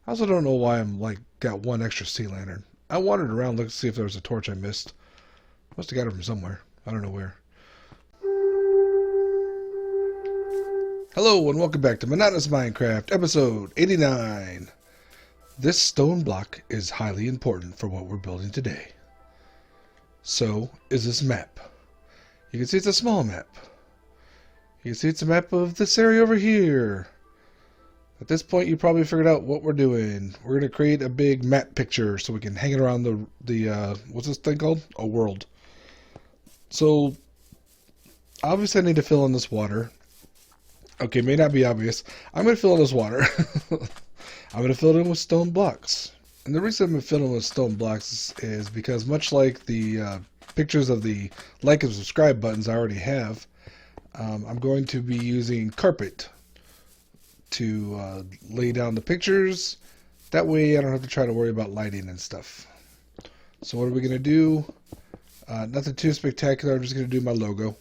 I also don't know why I'm like got one extra sea lantern. I wandered around looking to see if there was a torch I missed. Must have got it from somewhere. I don't know where. Hello and welcome back to Monotonous Minecraft, episode 89. This stone block is highly important for what we're building today. So is this map. You can see it's a small map. You can see it's a map of this area over here. At this point, you probably figured out what we're doing. We're going to create a big map picture so we can hang it around the what's this thing called? A world. So, obviously I need to fill in this water. Okay, may not be obvious. I'm going to fill in this water. I'm going to fill it in with stone blocks. And the reason I'm going to fill it in with stone blocks is because much like the pictures of the like and subscribe buttons I already have, I'm going to be using carpet to lay down the pictures. That way I don't have to try to worry about lighting and stuff. So what are we going to do? Nothing too spectacular. I'm just going to do my logo.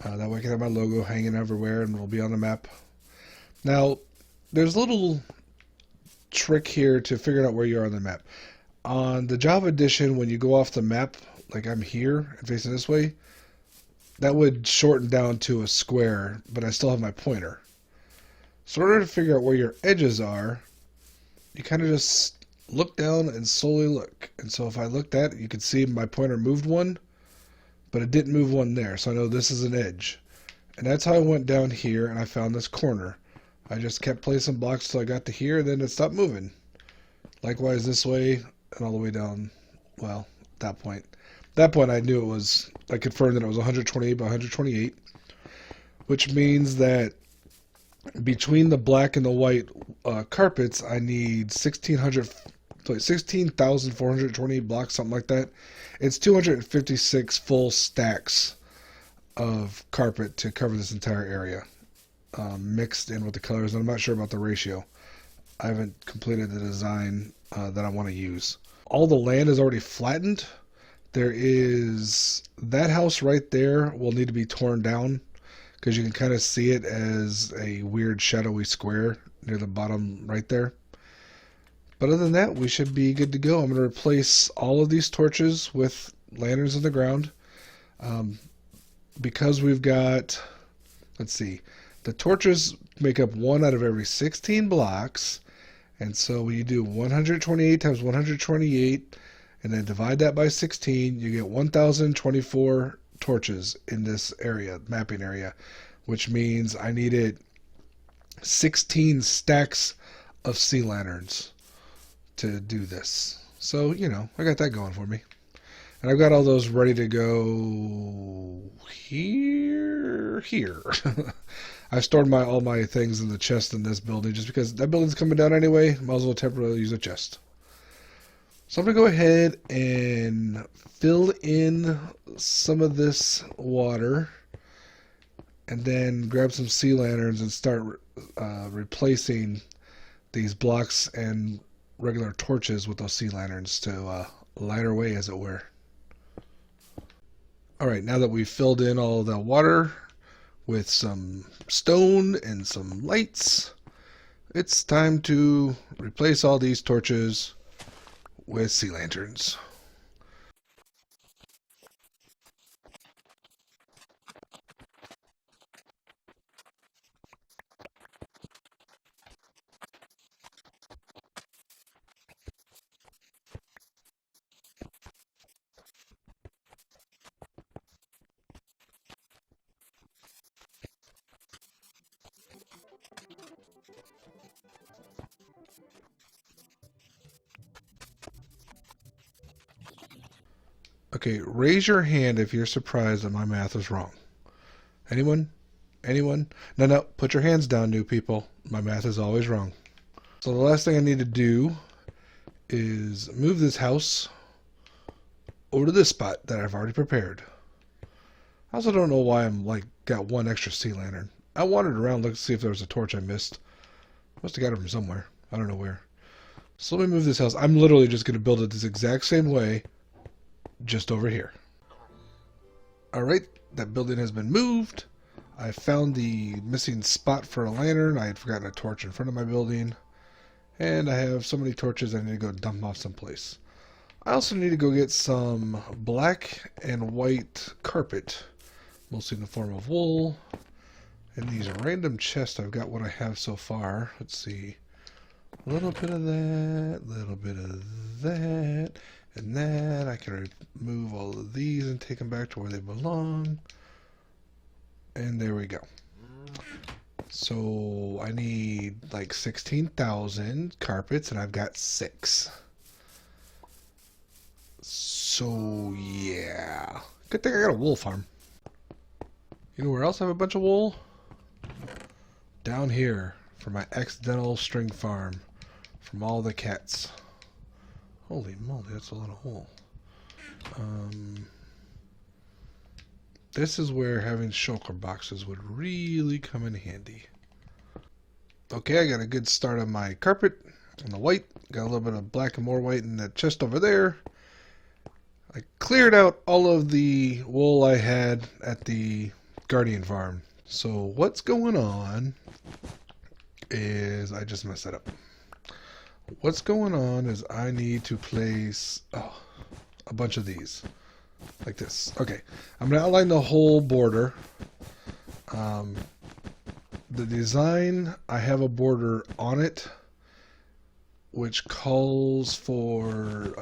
That way I can have my logo hanging everywhere and it'll be on the map. Now, there's a little trick here to figure out where you are on the map. On the Java edition, when you go off the map, like I'm here and facing this way, that would shorten down to a square, but I still have my pointer. So in order to figure out where your edges are, you kind of just look down and slowly look. And so if I looked at it, you can see my pointer moved one, but it didn't move one there. So I know this is an edge. And that's how I went down here and I found this corner. I just kept placing blocks till I got to here, and then it stopped moving. Likewise this way and all the way down, well, at that point. At that point I knew it was, I confirmed that it was 128 by 128, which means that between the black and the white carpets, I need 16,420 blocks, something like that. It's 256 full stacks of carpet to cover this entire area, mixed in with the colors. And I'm not sure about the ratio. I haven't completed the design that I want to use. All the land is already flattened. There is that house right there will need to be torn down, because you can kind of see it as a weird shadowy square near the bottom right there. But other than that, we should be good to go. I'm going to replace all of these torches with lanterns in the ground. Because we've got, let's see, the torches make up 1 out of every 16 blocks. And so when you do 128 times 128 and then divide that by 16, you get 1,024 torches in this area, mapping area, which means I needed 16 stacks of sea lanterns to do this. So, you know, I got that going for me. And I've got all those ready to go here. I've stored all my things in the chest in this building just because that building's coming down anyway. Might as well temporarily use a chest. So I'm going to go ahead and fill in some of this water and then grab some sea lanterns and start replacing these blocks and regular torches with those sea lanterns to light our way, as it were. Alright, now that we've filled in all the water with some stone and some lights, it's time to replace all these torches with sea lanterns. Okay, raise your hand if you're surprised that my math is wrong. Anyone? Anyone? No, put your hands down, new people. My math is always wrong. So the last thing I need to do is move this house over to this spot that I've already prepared. I also don't know why I'm like got one extra sea lantern. I wandered around looking to see if there was a torch I missed. Must have got it from somewhere. I don't know where. So let me move this house. I'm literally just going to build it this exact same way, just over here. Alright, that building has been moved. I found the missing spot for a lantern. I had forgotten a torch in front of my building. And I have so many torches I need to go dump off someplace. I also need to go get some black and white carpet, mostly in the form of wool. In these random chests, I've got what I have so far. Let's see. A little bit of that, a little bit of that, and that. I can remove all of these and take them back to where they belong. And there we go. So I need like 16,000 carpets, and I've got 6. So yeah. Good thing I got a wool farm. You know where else I have a bunch of wool? Down here for my accidental string farm from all the cats. Holy moly, that's a lot of wool. This is where having shulker boxes would really come in handy. Okay, I got a good start on my carpet and the white. Got a little bit of black and more white in that chest over there. I cleared out all of the wool I had at the Guardian farm. So what's going on is I just messed that up. What's going on is I need to place a bunch of these like this. Okay, I'm going to outline the whole border. The design, I have a border on it which calls for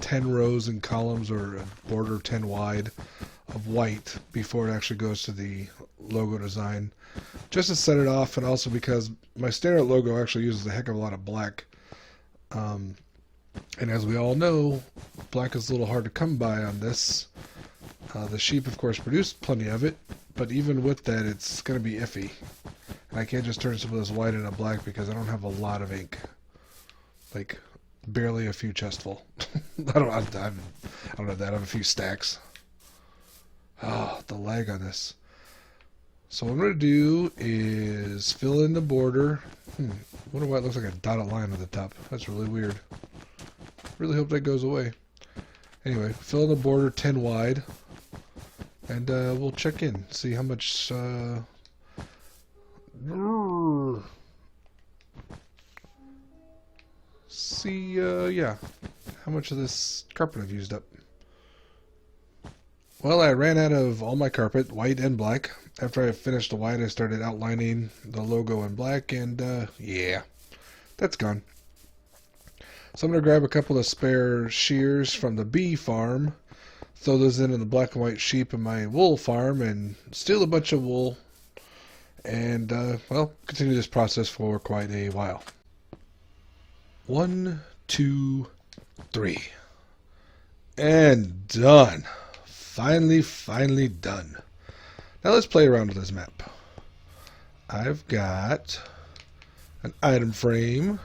10 rows and columns, or a border 10 wide of white before it actually goes to the logo design, just to set it off, and also because my standard logo actually uses a heck of a lot of black, and as we all know, black is a little hard to come by on this. The sheep of course produce plenty of it, but even with that it's going to be iffy, and I can't just turn some of this white into black because I don't have a lot of ink. Like, barely a few chestful. I don't have that. I have a few stacks. Ah, the lag on this. So what I'm going to do is fill in the border. Wonder why it looks like a dotted line at the top. That's really weird. Really hope that goes away. Anyway, fill in the border 10 wide. And we'll check in. See how much... yeah, how much of this carpet I've used up. Well, I ran out of all my carpet, white and black. After I finished the white, I started outlining the logo in black, and yeah, that's gone. So I'm going to grab a couple of spare shears from the bee farm, throw those in the black and white sheep in my wool farm, and steal a bunch of wool, and, well, continue this process for quite a while. 1, 2, 3. And done. Finally done. Now let's play around with this map. I've got an item frame.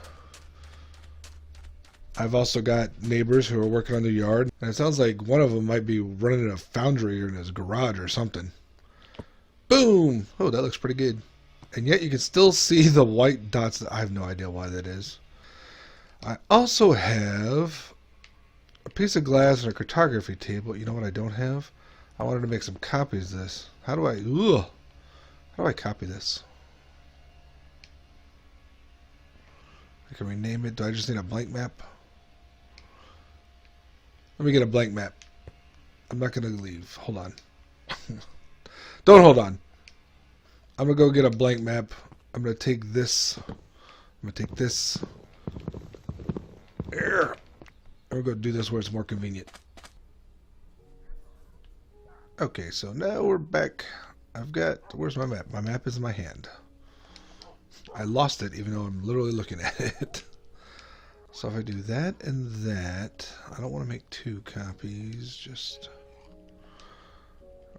I've also got neighbors who are working on the yard. And it sounds like one of them might be running in a foundry or in his garage or something. Boom! Oh, that looks pretty good. And yet you can still see the white dots. I have no idea why that is. I also have a piece of glass and a cartography table. You know what I don't have? I wanted to make some copies of this. How do I copy this? I can rename it. Do I just need a blank map? Let me get a blank map. I'm not going to leave. Hold on. Don't hold on. I'm going to go get a blank map. I'm going to take this. I'm going to take this. There. We're going to do this where it's more convenient. Okay, so now we're back. I've got... Where's my map? My map is in my hand. I lost it even though I'm literally looking at it. So if I do that and that... I don't want to make 2 copies, just...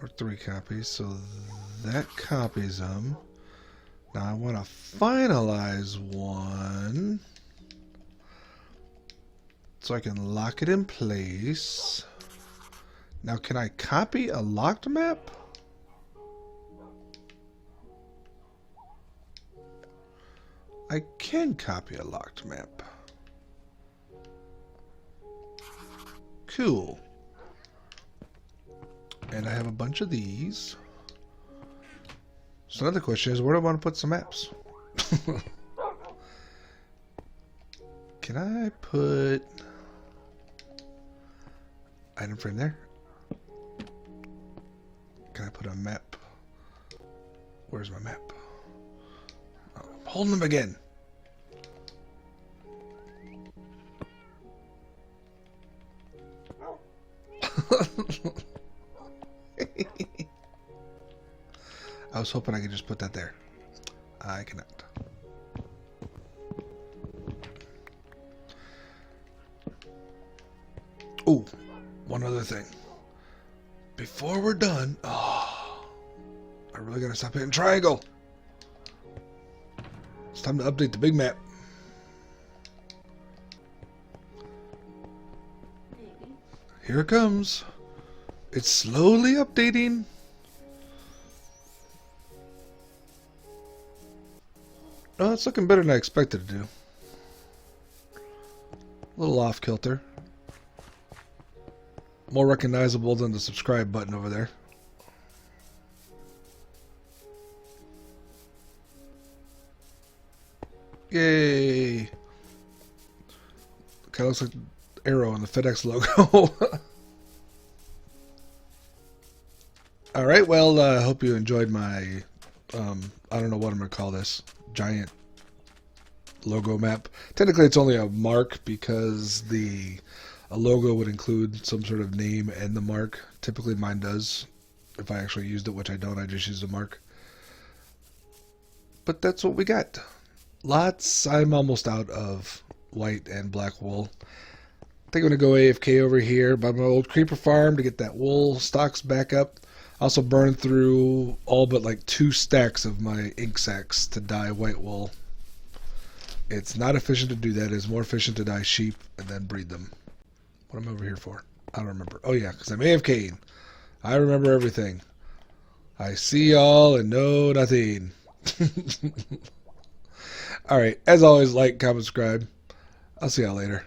Or 3 copies, so that copies them. Now I want to finalize one... so I can lock it in place. Now, can I copy a locked map? I can copy a locked map. Cool. And I have a bunch of these. So another question is, where do I want to put some maps? Can I put item frame there? Can I put a map? Where's my map? Oh, I'm holding them again. I was hoping I could just put that there. I cannot. Oh, one other thing. Before we're done, I really gotta stop hitting triangle. It's time to update the big map. Here it comes. It's slowly updating. Oh, it's looking better than I expected to do. A little off kilter. More recognizable than the subscribe button over there. Yay! Kind of looks like the arrow on the FedEx logo. Alright, well, I hope you enjoyed my, I don't know what I'm going to call this, giant logo map. Technically it's only a mark because a logo would include some sort of name and the mark. Typically mine does. If I actually used it, which I don't, I just used a mark. But that's what we got. Lots. I'm almost out of white and black wool. I think I'm going to go AFK over here by my old creeper farm to get that wool stocks back up. Also burned through all but like 2 stacks of my ink sacks to dye white wool. It's not efficient to do that. It's more efficient to dye sheep and then breed them. What am I over here for? I don't remember. Oh yeah, because I'm AFKing. I remember everything. I see all and know nothing. Alright, as always, like, comment, subscribe. I'll see y'all later.